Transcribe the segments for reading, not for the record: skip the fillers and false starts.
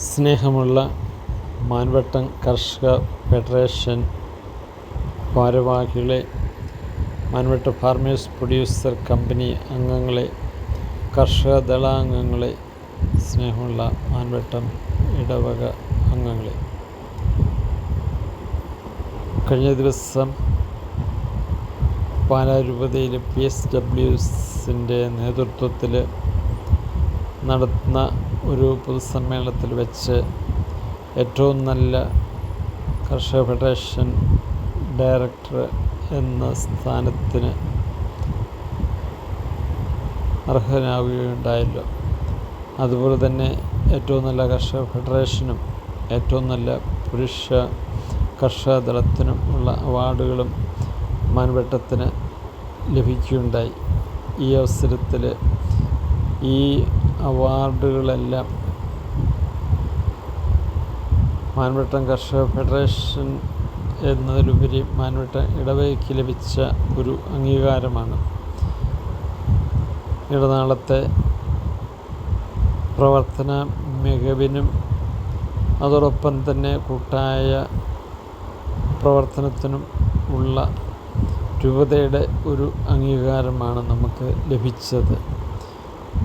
സ്നേഹമുള്ള മാൻവട്ടം കർഷക ഫെഡറേഷൻ ഭാരവാഹികളെ, മാൻവട്ടം ഫാർമേഴ്സ് പ്രൊഡ്യൂസർ കമ്പനി അംഗങ്ങളെ, കർഷക ദളാംഗങ്ങളെ, സ്നേഹമുള്ള മാൻവട്ടം ഇടവക അംഗങ്ങളെ, കഴിഞ്ഞ ദിവസം പാലാ രൂപതയിൽ PSWസിൻ്റെ നേതൃത്വത്തിൽ നടത്തുന്ന ഒരു പൊതുസമ്മേളനത്തിൽ വെച്ച് ഏറ്റവും നല്ല കർഷക ഫെഡറേഷൻ ഡയറക്ടർ എന്ന സ്ഥാനത്തിന് അർഹനാവുകയുണ്ടായല്ലോ. അതുപോലെ തന്നെ ഏറ്റവും നല്ല കർഷക ഫെഡറേഷനും ഏറ്റവും നല്ല പുരുഷ കർഷക ദളത്തിനും ഉള്ള അവാർഡുകളും മാൻവട്ടത്തിന് ലഭിക്കുകയുണ്ടായി. ഈ അവസരത്തിൽ ഈ അവാർഡുകളെല്ലാം മാൻവട്ടം കർഷക ഫെഡറേഷൻ എന്നതിലുപരി മാൻവട്ടം ഇടവകയ്ക്ക് ലഭിച്ച ഒരു അംഗീകാരമാണ്. ഇടനാളത്തെ പ്രവർത്തന മികവിനും അതോടൊപ്പം തന്നെ കൂട്ടായ പ്രവർത്തനത്തിനും ഉള്ള രൂപതയുടെ ഒരു അംഗീകാരമാണ് നമുക്ക് ലഭിച്ചത്.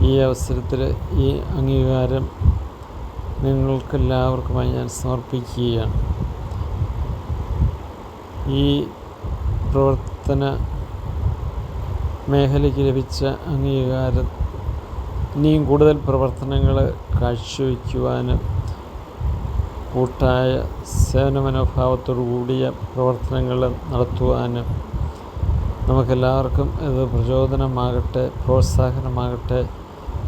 ഈ അവസരത്തിൽ ഈ അംഗീകാരം നിങ്ങൾക്കെല്ലാവർക്കുമായി ഞാൻ സമർപ്പിക്കുകയാണ്. ഈ പ്രവർത്തന മേഖലയ്ക്ക് ലഭിച്ച അംഗീകാരം ഇനിയും കൂടുതൽ പ്രവർത്തനങ്ങൾ കാഴ്ചവെക്കുവാനും കൂട്ടായ സേവന മനോഭാവത്തോടു കൂടിയ പ്രവർത്തനങ്ങൾ നടത്തുവാനും നമുക്കെല്ലാവർക്കും ഇത് പ്രചോദനമാകട്ടെ, പ്രോത്സാഹനമാകട്ടെ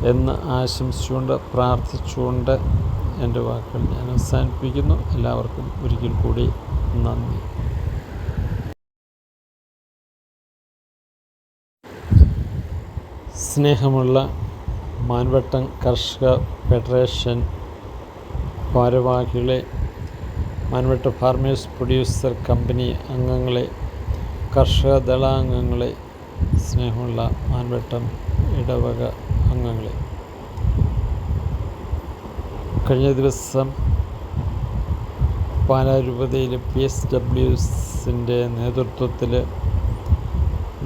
എന്ന് ആശംസിച്ചുകൊണ്ട് പ്രാർത്ഥിച്ചുകൊണ്ട് എൻ്റെ വാക്കുകൾ ഞാൻ അവസാനിപ്പിക്കുന്നു. എല്ലാവർക്കും ഒരിക്കൽ കൂടി നന്ദി. സ്നേഹമുള്ള മാൻവട്ടം കർഷക ഫെഡറേഷൻ ഭാരവാഹികളെ, മാൻവട്ടം ഫാർമേഴ്സ് പ്രൊഡ്യൂസർ കമ്പനി അംഗങ്ങളെ, കർഷക ദളാംഗങ്ങളെ, സ്നേഹമുള്ള മാൻവട്ടം ഇടവക അംഗങ്ങളെ, കഴിഞ്ഞ ദിവസം പാലാ രൂപതയിൽ PSWസിൻ്റെ നേതൃത്വത്തിൽ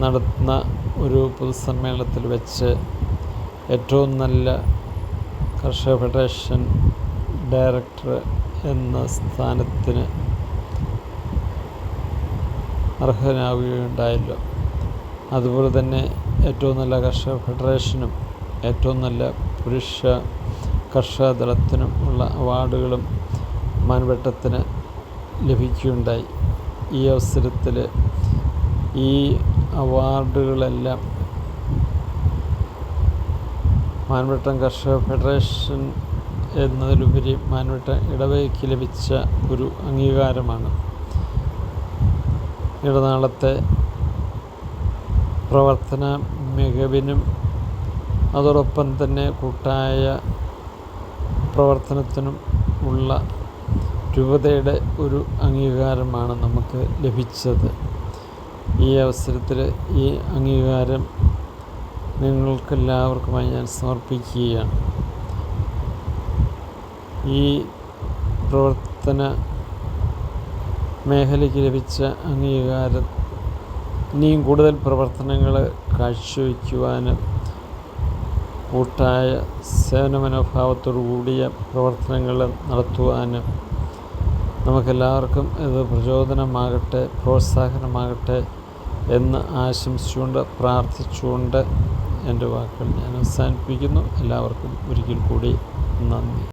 നടത്തുന്ന ഒരു പൊതുസമ്മേളനത്തിൽ വെച്ച് ഏറ്റവും നല്ല കർഷക ഫെഡറേഷൻ ഡയറക്ടർ എന്ന സ്ഥാനത്തിന് അർഹനാവുകയുണ്ടായല്ലോ. അതുപോലെ തന്നെ ഏറ്റവും നല്ല കർഷക ഫെഡറേഷനും ഏറ്റവും നല്ല പുരുഷ കർഷക ദളത്തിനും ഉള്ള അവാർഡുകളും മാൻവട്ടത്തിന് ലഭിക്കുകയുണ്ടായി. ഈ അവസരത്തിൽ ഈ അവാർഡുകളെല്ലാം മാൻവട്ടം കർഷക ഫെഡറേഷൻ എന്നതിലുപരി മാൻവട്ടം ഇടവകയ്ക്ക് ലഭിച്ച ഒരു അംഗീകാരമാണ്. ഇടനാളത്തെ പ്രവർത്തന മികവിനും അതോടൊപ്പം തന്നെ കൂട്ടായ പ്രവർത്തനത്തിനും ഉള്ള രൂപതയുടെ ഒരു അംഗീകാരമാണ് നമുക്ക് ലഭിച്ചത്. ഈ അവസരത്തിൽ ഈ അംഗീകാരം നിങ്ങൾക്കെല്ലാവർക്കുമായി ഞാൻ സമർപ്പിക്കുകയാണ്. ഈ പ്രവർത്തന മേഖലയ്ക്ക് ലഭിച്ച അംഗീകാരം ഇനിയും കൂടുതൽ പ്രവർത്തനങ്ങൾ കാഴ്ചവെക്കുവാനും കൂട്ടായ സേവന മനോഭാവത്തോടു കൂടിയ പ്രവർത്തനങ്ങൾ നടത്തുവാനും നമുക്കെല്ലാവർക്കും ഇത് പ്രചോദനമാകട്ടെ, പ്രോത്സാഹനമാകട്ടെ എന്ന് ആശംസിച്ചുകൊണ്ട് പ്രാർത്ഥിച്ചുകൊണ്ട് എൻ്റെ വാക്കുകൾ ഞാൻ അവസാനിപ്പിക്കുന്നു. എല്ലാവർക്കും ഒരിക്കൽ കൂടി നന്ദി.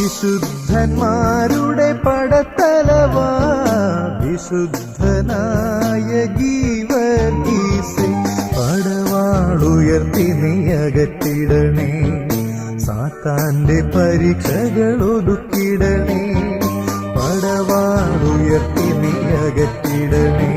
വിശുദ്ധന്മാരുടെ പടത്തലവാ വിശുദ്ധനായ ഗീവർഗീസേ, പടവാളുയർത്തി നീ അകറ്റിടണേ, സാത്താന്റെ പരീക്ഷകൾ ഒടുക്കിടണേ, പടവാളുയർത്തി നീ അകറ്റിടണേ.